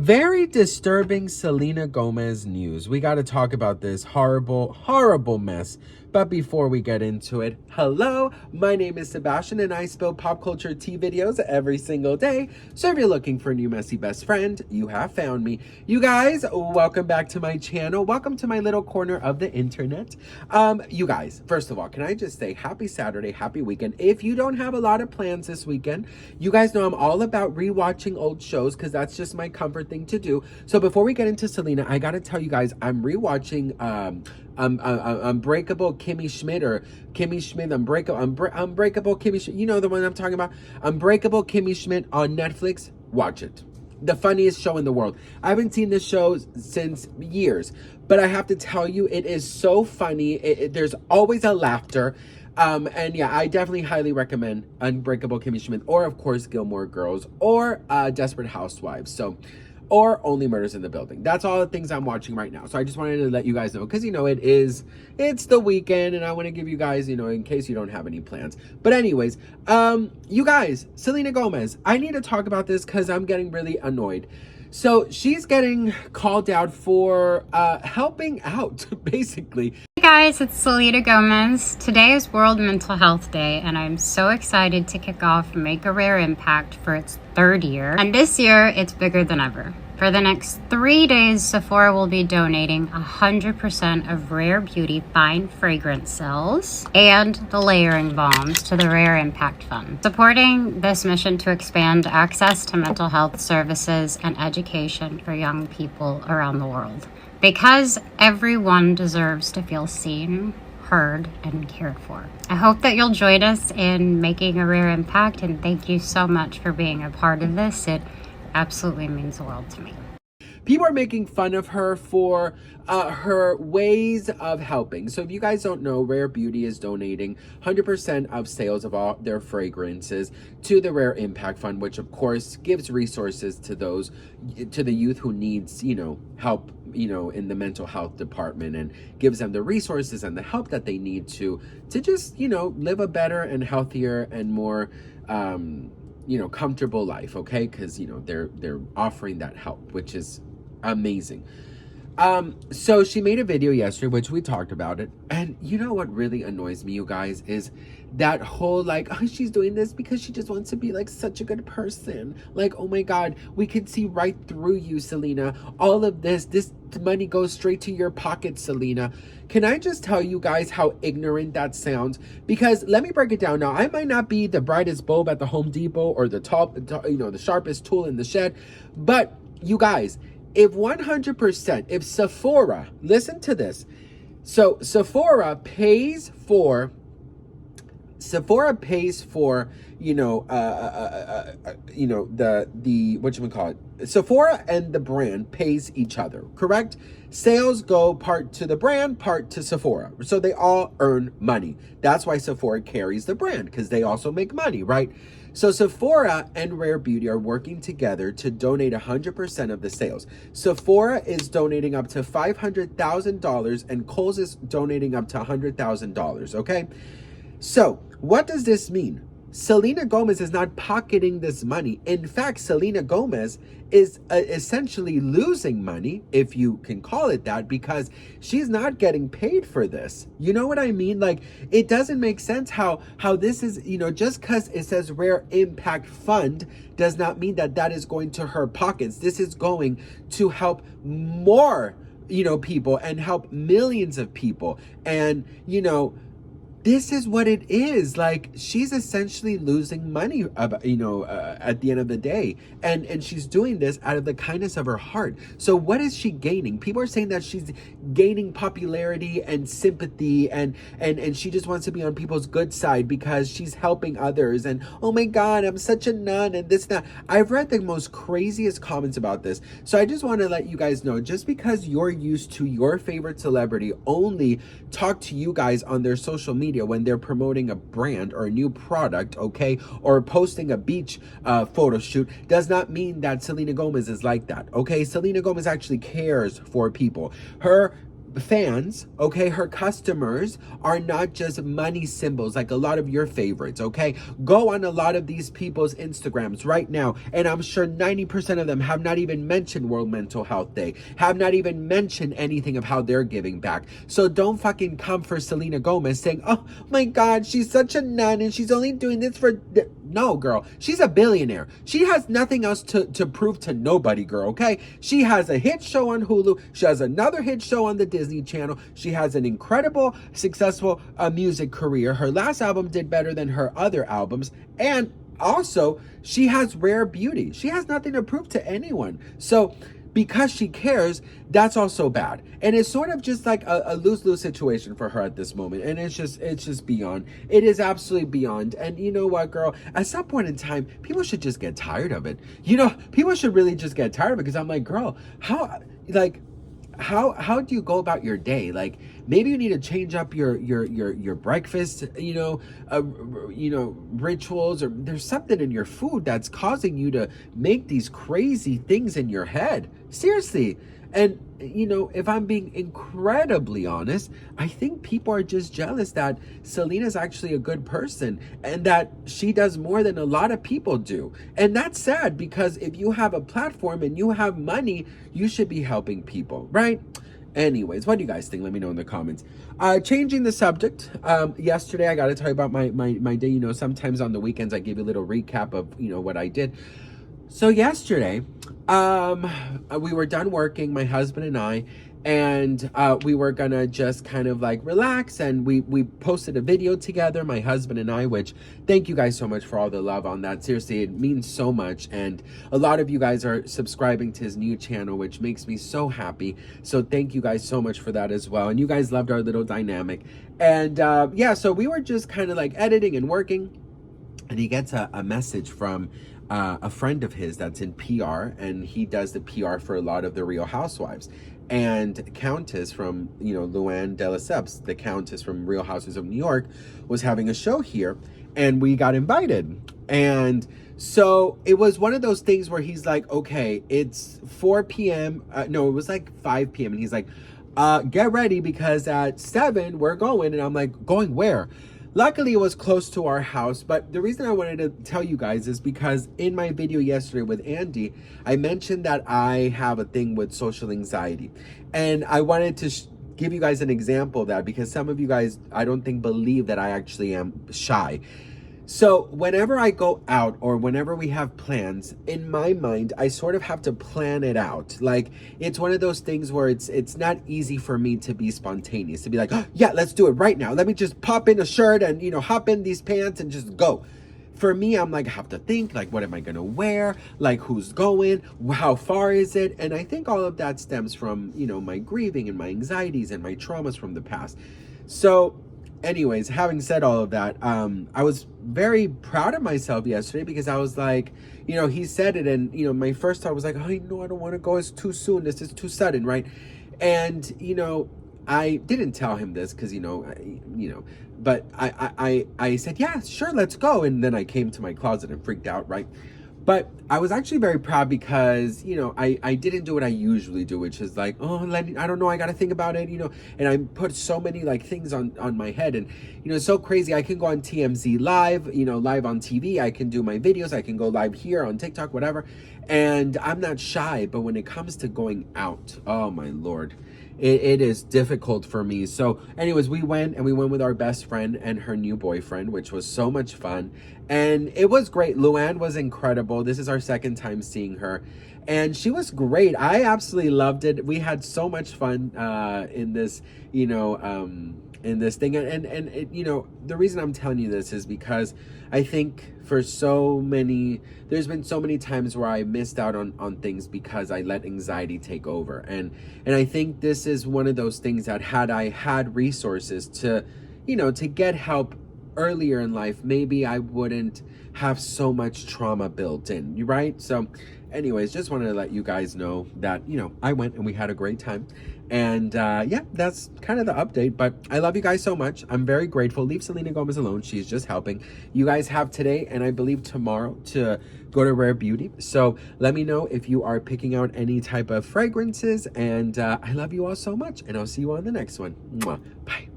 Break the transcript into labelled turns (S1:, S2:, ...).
S1: Very disturbing Selena Gomez news. We got to talk about this horrible, horrible mess. But before we get into it, hello, my name is Sebastian and I spill pop culture tea videos every single day. So if you're looking for a new messy best friend, you have found me. You guys, welcome back to my channel. Welcome to my little corner of the internet. You guys, first of all, can I just say happy Saturday, happy weekend. If you don't have a lot of plans this weekend, you guys know I'm all about rewatching old shows because that's just my comfort thing to do. So before we get into Selena, I gotta tell you guys, I'm rewatching Unbreakable Kimmy Schmidt, or Kimmy Schmidt, Unbreakable Kimmy Schmidt. You know the one I'm talking about. Unbreakable Kimmy Schmidt on Netflix. Watch it. The funniest show in the world. I haven't seen this show since years, but I have to tell you, it is so funny. There's always a laughter. And yeah, I definitely highly recommend Unbreakable Kimmy Schmidt, or of course Gilmore Girls, or Desperate Housewives. Or Only Murders in the Building. That's all the things I'm watching right now. So I just wanted to let you guys know, because, you know, it's the weekend, and I want to give you guys, you know, in case you don't have any plans. But anyways, you guys, Selena Gomez, I need to talk about this because I'm getting really annoyed. So she's getting called out for helping out, basically.
S2: Hey guys, it's Selena Gomez. Today is World Mental Health Day, and I'm so excited to kick off Make a Rare Impact for its third year. And this year, it's bigger than ever. For the next 3 days, Sephora will be donating 100% of Rare Beauty fine fragrance cells and the layering balms to the Rare Impact Fund, supporting this mission to expand access to mental health services and education for young people around the world. Because everyone deserves to feel seen, heard, and cared for. I hope that you'll join us in making a rare impact, and thank you so much for being a part of this. It absolutely means the world to me.
S1: People are making fun of her for her ways of helping. So if you guys don't know, Rare Beauty is donating 100% of sales of all their fragrances to the Rare Impact Fund, which of course gives resources to the youth who needs, you know, help, you know, in the mental health department, and gives them the resources and the help that they need to just, you know, live a better and healthier and more you know, comfortable life. Okay, because, you know, they're offering that help, which is amazing. So she made a video yesterday, which we talked about it, and you know what really annoys me, you guys, is that whole like, oh, she's doing this because she just wants to be like such a good person. Like, oh my god, we can see right through you, Selena. All of this money goes straight to your pocket, Selena. Can I just tell you guys how ignorant that sounds? Because let me break it down. Now, I might not be the brightest bulb at the Home Depot or the the sharpest tool in the shed, but you guys, if 100%, if Sephora, listen to this. So Sephora pays for, you know, the whatchamacallit, Sephora and the brand pays each other, correct? Sales go part to the brand, part to Sephora. So they all earn money. That's why Sephora carries the brand, because they also make money, right? So Sephora and Rare Beauty are working together to donate 100% of the sales. Sephora is donating up to $500,000 and Kohl's is donating up to $100,000, okay? So what does this mean? Selena Gomez is not pocketing this money. In fact, Selena Gomez is essentially losing money, if you can call it that, because she's not getting paid for this. You know what I mean? Like, it doesn't make sense how this is, you know, just because it says Rare Impact Fund does not mean that that is going to her pockets. This is going to help more, you know, people, and help millions of people. And, you know, this is what it is. Like, she's essentially losing money, you know, at the end of the day, and she's doing this out of the kindness of her heart. So what is she gaining? People are saying that she's gaining popularity and sympathy, and she just wants to be on people's good side because she's helping others, and oh my god, I'm such a nun, and this, that. I've read the most craziest comments about this. So I just want to let you guys know, just because you're used to your favorite celebrity only talk to you guys on their social media when they're promoting a brand or a new product, okay, or posting a beach photo shoot, does not mean that Selena Gomez is like that, okay? Selena Gomez actually cares for people. Her fans, okay, her customers are not just money symbols like a lot of your favorites, okay? Go on a lot of these people's Instagrams right now, and I'm sure 90% of them have not even mentioned World Mental Health Day, have not even mentioned anything of how they're giving back. So don't fucking come for Selena Gomez saying, oh my God, she's such a nun and she's only doing this for... No, girl, she's a billionaire. She has nothing else to prove to nobody, girl, okay? She has a hit show on Hulu. She has another hit show on the Disney Channel. She has an incredible, successful music career. Her last album did better than her other albums. And also, she has rare beauty. She has nothing to prove to anyone. So because she cares, that's also bad. And it's sort of just like a lose-lose situation for her at this moment. And it's just beyond. It is absolutely beyond. And you know what, girl? At some point in time, people should just get tired of it. You know, people should really just get tired of it, because I'm like, girl, how do you go about your day? Like, maybe you need to change up your breakfast, rituals, or there's something in your food that's causing you to make these crazy things in your head. Seriously. And, if I'm being incredibly honest, I think people are just jealous that Selena's actually a good person and that she does more than a lot of people do. And that's sad, because if you have a platform and you have money, you should be helping people, right? Anyways, what do you guys think? Let me know in the comments. Changing the subject. Yesterday, I got to tell you about my day. Sometimes on the weekends, I give you a little recap of, what I did. So yesterday, we were done working, my husband and I, and we were gonna just kind of like relax, and we posted a video together, my husband and I, which thank you guys so much for all the love on that. Seriously, it means so much, and a lot of you guys are subscribing to his new channel, which makes me so happy. So thank you guys so much for that as well, and you guys loved our little dynamic. And yeah, so we were just kind of like editing and working, and he gets a message from a friend of his that's in PR, and he does the PR for a lot of the Real Housewives. And Countess from, Luann de Lesseps, the Countess from Real Houses of New York, was having a show here, and we got invited. And so it was one of those things where he's like, okay, it's 4 p.m. No, it was like 5 p.m. And he's like, get ready, because at 7 we're going. And I'm like, going where? Luckily, it was close to our house, but the reason I wanted to tell you guys is because in my video yesterday with Andy, I mentioned that I have a thing with social anxiety, and I wanted to give you guys an example of that, because some of you guys, I don't think, believe that I actually am shy. So whenever I go out or whenever we have plans, in my mind, I sort of have to plan it out. Like, it's one of those things where it's not easy for me to be spontaneous, to be like, oh, yeah, let's do it right now. Let me just pop in a shirt and, hop in these pants and just go. For me, I'm like, I have to think, like, what am I going to wear? Like, who's going? How far is it? And I think all of that stems from, my grieving and my anxieties and my traumas from the past. So anyways, having said all of that, I was very proud of myself yesterday, because I was like, he said it, and, my first thought was like, oh, I don't want to go. It's too soon. This is too sudden, right? And, I didn't tell him this because, but I said, yeah, sure, let's go. And then I came to my closet and freaked out, right? But I was actually very proud because, I didn't do what I usually do, which is like, oh, I don't know, I got to think about it, and I put so many like things on my head. And, it's so crazy. I can go on TMZ live, live on TV. I can do my videos. I can go live here on TikTok, whatever. And I'm not shy. But when it comes to going out, oh, my Lord, it is difficult for me. So anyways, we went with our best friend and her new boyfriend, which was so much fun. And it was great. Luann was incredible. This is our second time seeing her, and she was great. I absolutely loved it. We had so much fun in this, in this thing. And it, the reason I'm telling you this is because I think there's been so many times where I missed out on things because I let anxiety take over. And I think this is one of those things that, had I had resources to, to get help earlier in life, maybe I wouldn't have so much trauma built in, right? So anyways, just wanted to let you guys know that, you know, I went and we had a great time. And yeah, that's kind of the update. But I love you guys so much. I'm very grateful. Leave Selena Gomez alone. She's just helping. You guys have today and I believe tomorrow to go to Rare Beauty. So let me know if you are picking out any type of fragrances. And I love you all so much. And I'll see you on the next one. Mwah. Bye.